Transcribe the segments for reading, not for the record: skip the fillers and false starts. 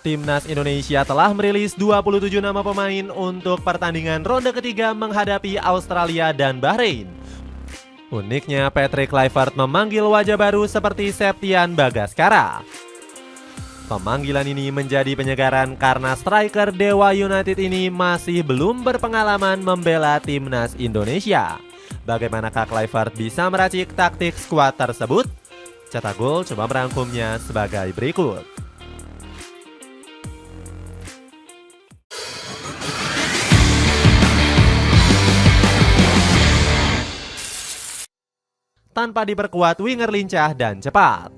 Timnas Indonesia telah merilis 27 nama pemain untuk pertandingan ronde ketiga menghadapi Australia dan Bahrain. Uniknya, Patrick Kluivert memanggil wajah baru seperti Septian Bagaskara. Pemanggilan ini menjadi penyegaran karena striker Dewa United ini masih belum berpengalaman membela Timnas Indonesia. Bagaimanakah Kluivert bisa meracik taktik skuad tersebut? Cetak Gol coba merangkumnya sebagai berikut. Tanpa diperkuat winger lincah dan cepat.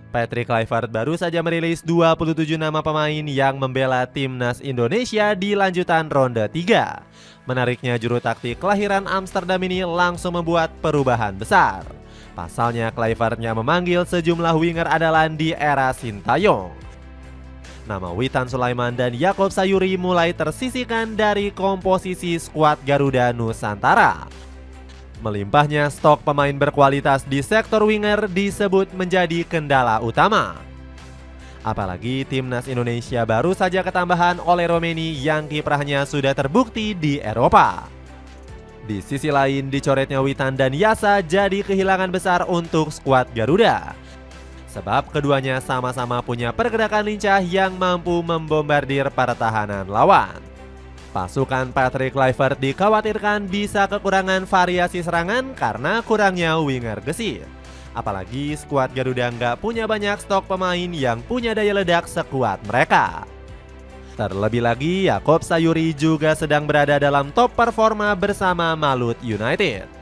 Patrick Kluivert baru saja merilis 27 nama pemain yang membela Timnas Indonesia di lanjutan ronde 3. Menariknya, juru taktik kelahiran Amsterdam ini langsung membuat perubahan besar. Pasalnya, Kluivertnya memanggil sejumlah winger andalan di era Sintayong. Nama Witan Sulaiman dan Yaakob Sayuri mulai tersisihkan dari komposisi skuad Garuda Nusantara. Melimpahnya stok pemain berkualitas di sektor winger disebut menjadi kendala utama. Apalagi Timnas Indonesia baru saja ketambahan oleh Romeni yang kiprahnya sudah terbukti di Eropa. Di sisi lain, dicoretnya Witan dan Yasa jadi kehilangan besar untuk skuad Garuda. Sebab keduanya sama-sama punya pergerakan lincah yang mampu membombardir pertahanan lawan. Pasukan Patrick Kluivert dikhawatirkan bisa kekurangan variasi serangan karena kurangnya winger gesit. Apalagi skuad Garuda nggak punya banyak stok pemain yang punya daya ledak sekuat mereka. Terlebih lagi, Yaakob Sayuri juga sedang berada dalam top performa bersama Malut United.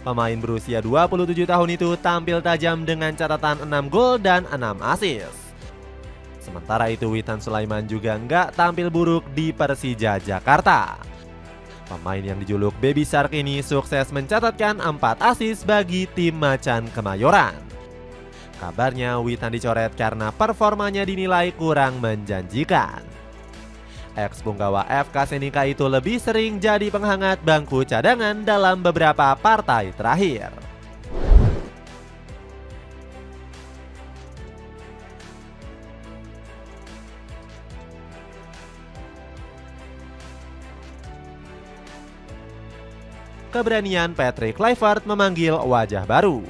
Pemain berusia 27 tahun itu tampil tajam dengan catatan 6 gol dan 6 assist. Sementara itu, Witan Sulaiman juga nggak tampil buruk di Persija Jakarta. Pemain yang dijuluk Baby Shark ini sukses mencatatkan 4 assist bagi tim Macan Kemayoran. Kabarnya Witan dicoret karena performanya dinilai kurang menjanjikan. Ex-punggawa FK Senika itu lebih sering jadi penghangat bangku cadangan dalam beberapa partai terakhir. Keberanian Patrick Kluivert memanggil wajah baru.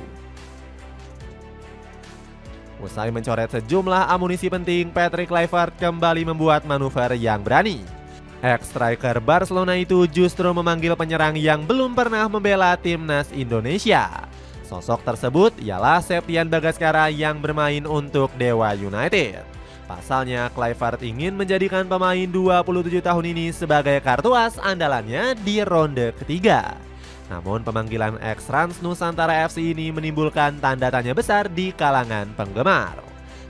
Usai mencoret sejumlah amunisi penting, Patrick Kluivert kembali membuat manuver yang berani. Ex-striker Barcelona itu justru memanggil penyerang yang belum pernah membela Timnas Indonesia. Sosok tersebut ialah Septian Bagaskara yang bermain untuk Dewa United. Pasalnya, Kluivert ingin menjadikan pemain 27 tahun ini sebagai kartu as andalannya di ronde ketiga. Namun pemanggilan ex-Rans Nusantara FC ini menimbulkan tanda tanya besar di kalangan penggemar.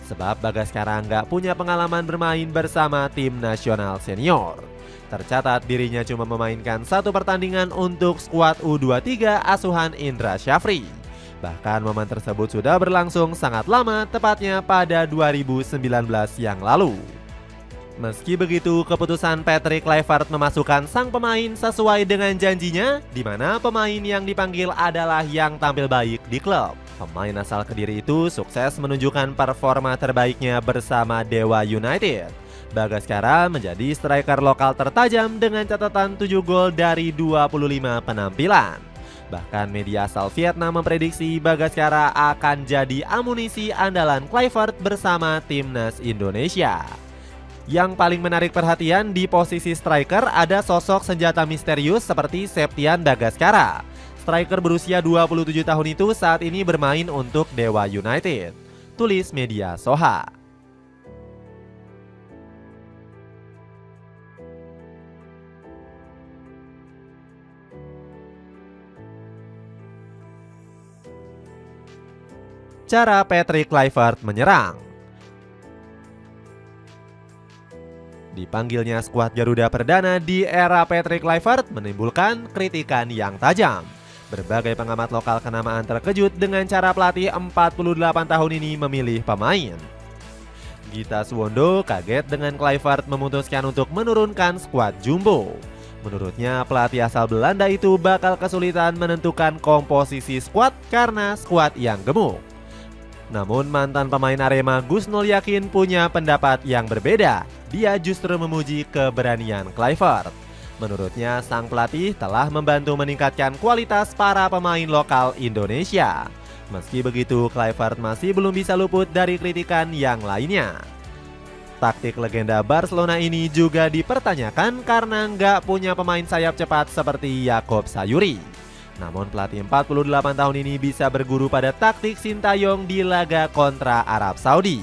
Sebab Bagaskara nggak punya pengalaman bermain bersama tim nasional senior. Tercatat dirinya cuma memainkan 1 pertandingan untuk skuad U23 asuhan Indra Syafri. Bahkan momen tersebut sudah berlangsung sangat lama, tepatnya pada 2019 yang lalu. Meski begitu, keputusan Patrick Kluivert memasukkan sang pemain sesuai dengan janjinya, di mana pemain yang dipanggil adalah yang tampil baik di klub. Pemain asal Kediri itu sukses menunjukkan performa terbaiknya bersama Dewa United. Bagaskara menjadi striker lokal tertajam dengan catatan 7 gol dari 25 penampilan. Bahkan media asal Vietnam memprediksi Bagaskara akan jadi amunisi andalan Kluivert bersama Timnas Indonesia. Yang paling menarik perhatian di posisi striker ada sosok senjata misterius seperti Septian Bagaskara. Striker berusia 27 tahun itu saat ini bermain untuk Dewa United. Tulis media Soha. Cara Patrick Kluivert menyerang. Dipanggilnya skuad Garuda Perdana di era Patrick Kluivert menimbulkan kritikan yang tajam. Berbagai pengamat lokal kenamaan terkejut dengan cara pelatih 48 tahun ini memilih pemain. Gita Suwondo kaget dengan Kluivert memutuskan untuk menurunkan skuad jumbo. Menurutnya, pelatih asal Belanda itu bakal kesulitan menentukan komposisi skuad karena skuad yang gemuk. Namun mantan pemain Arema Gus Nul Yakin punya pendapat yang berbeda. Dia justru memuji keberanian Kluivert. Menurutnya sang pelatih telah membantu meningkatkan kualitas para pemain lokal Indonesia. Meski begitu, Kluivert masih belum bisa luput dari kritikan yang lainnya. Taktik legenda Barcelona ini juga dipertanyakan karena nggak punya pemain sayap cepat seperti Yakob Sayuri. Namun pelatih 48 tahun ini bisa berguru pada taktik Sintayong di laga kontra Arab Saudi.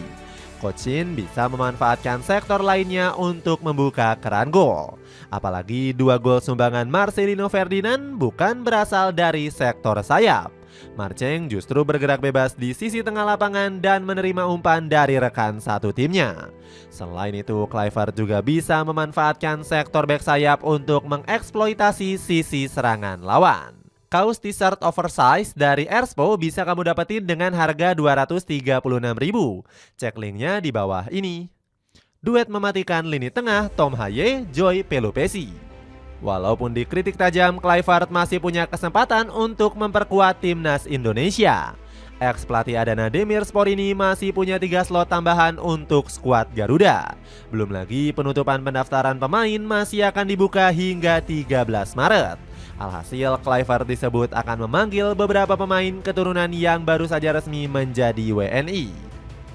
Coach Shin bisa memanfaatkan sektor lainnya untuk membuka keran gol. Apalagi 2 gol sumbangan Marcelino Ferdinand bukan berasal dari sektor sayap. Marceng justru bergerak bebas di sisi tengah lapangan dan menerima umpan dari rekan satu timnya. Selain itu, Kluivert juga bisa memanfaatkan sektor bek sayap untuk mengeksploitasi sisi serangan lawan. Kaos t-shirt oversize dari Erspo bisa kamu dapetin dengan harga Rp236.000. Cek linknya di bawah ini. Duet mematikan lini tengah Tom Haye, Joy Pelupesi. Walaupun dikritik tajam, Kluivert masih punya kesempatan untuk memperkuat timnas Indonesia. Ex-pelatih Adana Demirspor ini masih punya 3 slot tambahan untuk skuad Garuda. Belum lagi penutupan pendaftaran pemain masih akan dibuka hingga 13 Maret. Alhasil, Kluivert disebut akan memanggil beberapa pemain keturunan yang baru saja resmi menjadi WNI.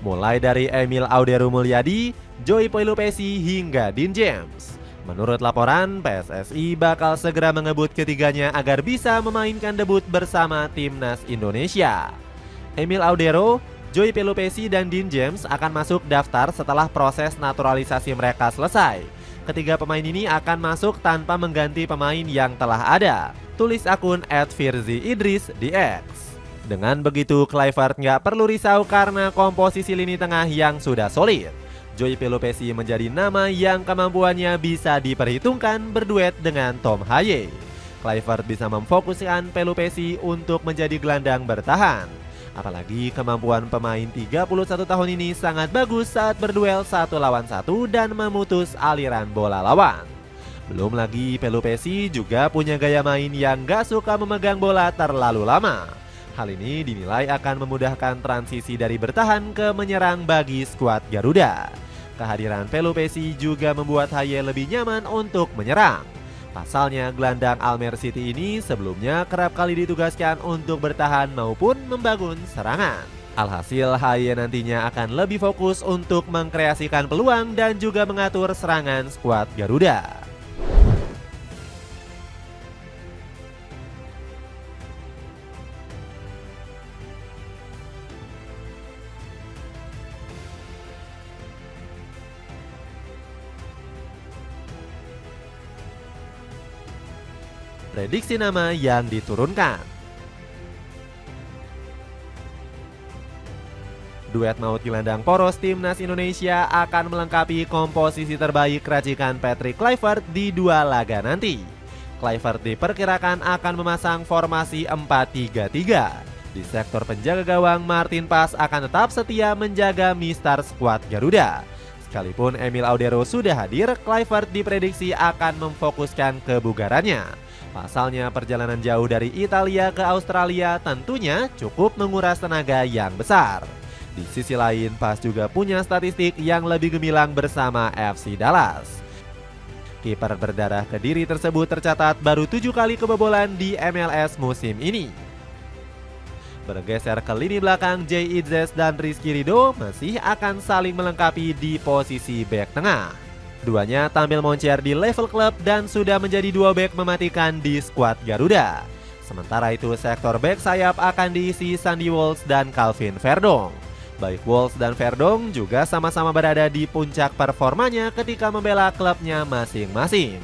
Mulai dari Emil Audero Mulyadi, Joy Pelupesi hingga Dean James. Menurut laporan, PSSI bakal segera mengebut ketiganya agar bisa memainkan debut bersama timnas Indonesia. Emil Audero, Joy Pelupesi, dan Dean James akan masuk daftar setelah proses naturalisasi mereka selesai. Ketiga pemain ini akan masuk tanpa mengganti pemain yang telah ada, tulis akun @firzi_idris di X. Dengan begitu, Kluivert nggak perlu risau karena komposisi lini tengah yang sudah solid. Joy Pelupesi menjadi nama yang kemampuannya bisa diperhitungkan berduet dengan Tom Haye. Kluivert bisa memfokuskan Pelupesi untuk menjadi gelandang bertahan. Apalagi kemampuan pemain 31 tahun ini sangat bagus saat berduel 1 lawan 1 dan memutus aliran bola lawan. Belum lagi Pelupesi juga punya gaya main yang gak suka memegang bola terlalu lama. Hal ini dinilai akan memudahkan transisi dari bertahan ke menyerang bagi skuad Garuda. Kehadiran Pelupesi juga membuat Haye lebih nyaman untuk menyerang. Pasalnya, gelandang Almer City ini sebelumnya kerap kali ditugaskan untuk bertahan maupun membangun serangan. Alhasil, Haye nantinya akan lebih fokus untuk mengkreasikan peluang dan juga mengatur serangan skuad Garuda. Prediksi nama yang diturunkan. Duet maut gelandang poros timnas Indonesia akan melengkapi komposisi terbaik racikan Patrick Kluivert di 2 laga nanti. Kluivert diperkirakan akan memasang formasi 4-3-3. Di sektor penjaga gawang, Martin Pas akan tetap setia menjaga mistar skuad Garuda. Sekalipun Emil Audero sudah hadir, Kluivert diprediksi akan memfokuskan kebugarannya. Pasalnya perjalanan jauh dari Italia ke Australia tentunya cukup menguras tenaga yang besar. Di sisi lain, Pas juga punya statistik yang lebih gemilang bersama FC Dallas. Kiper berdarah Kediri tersebut tercatat baru 7 kali kebobolan di MLS musim ini. Bergeser ke lini belakang, Jay Idzes dan Rizky Ridho masih akan saling melengkapi di posisi bek tengah. Duanya tampil moncer di level klub dan sudah menjadi duo bek mematikan di skuad Garuda. Sementara itu, sektor bek sayap akan diisi Sandy Walsh dan Calvin Verdong. Baik Walsh dan Verdong juga sama-sama berada di puncak performanya ketika membela klubnya masing-masing.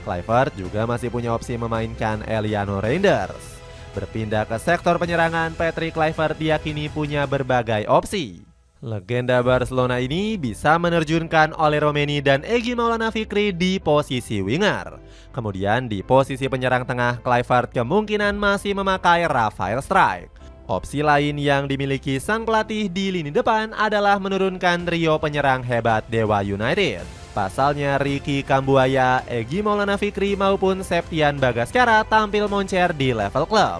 Kluivert juga masih punya opsi memainkan Eliano Reinders. Berpindah ke sektor penyerangan, Patrick Kluivert diyakini punya berbagai opsi. Legenda Barcelona ini bisa menerjunkan Ole Romeni dan Egy Maulana Fikri di posisi winger. Kemudian di posisi penyerang tengah, Kluivert kemungkinan masih memakai Rafael Struijk. Opsi lain yang dimiliki sang pelatih di lini depan adalah menurunkan trio penyerang hebat Dewa United. Pasalnya Ricky Kambuaya, Egy Maulana Fikri maupun Septian Bagaskara tampil moncer di level klub.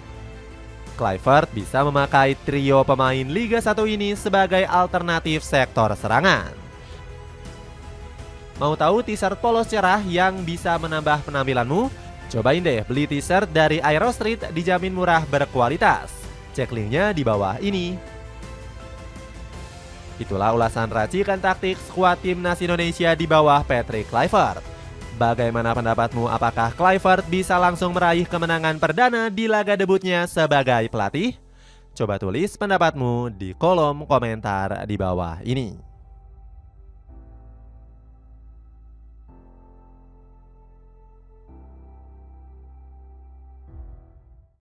Kluivert bisa memakai trio pemain Liga 1 ini sebagai alternatif sektor serangan. Mau tahu t-shirt polos cerah yang bisa menambah penampilanmu? Cobain deh beli t-shirt dari Aero Street, dijamin murah berkualitas. Cek linknya di bawah ini. Itulah ulasan racikan taktik skuad timnas Indonesia di bawah Patrick Kluivert. Bagaimana pendapatmu? Apakah Kluivert bisa langsung meraih kemenangan perdana di laga debutnya sebagai pelatih? Coba tulis pendapatmu di kolom komentar di bawah ini.